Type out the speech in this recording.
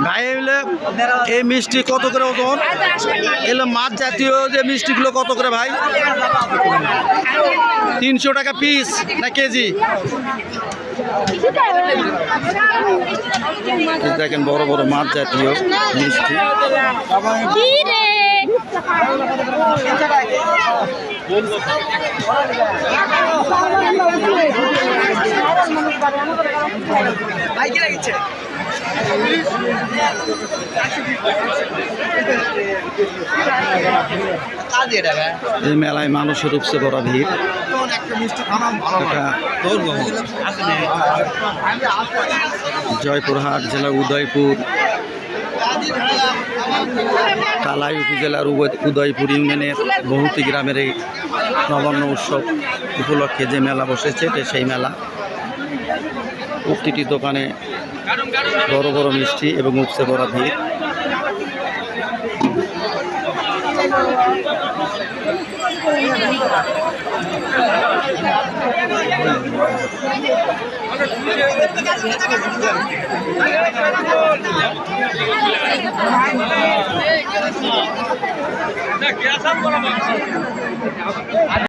ভাই এগুলো এই মিষ্টি কত করে ওজন? এগুলো মাছ জাতীয় যে মিষ্টিগুলো কত করে ভাই? 300 টাকা পিস না কেজি? দেখেন বড় বড় মাছ জাতীয় মিষ্টি। এই মেলায় মানুষের উপচে পড়া ভিড়। জয়পুরহাট জেলার উদয়পুর কালাই উপজেলার উদয়পুর ইউনিয়নের বহুতি গ্রামের এই নবান্ন উৎসব উপলক্ষে যে মেলা বসেছে সেই মেলা। প্রতিটি দোকানে বড় বড় মিষ্টি এবং উপচে পড়া ভিড়।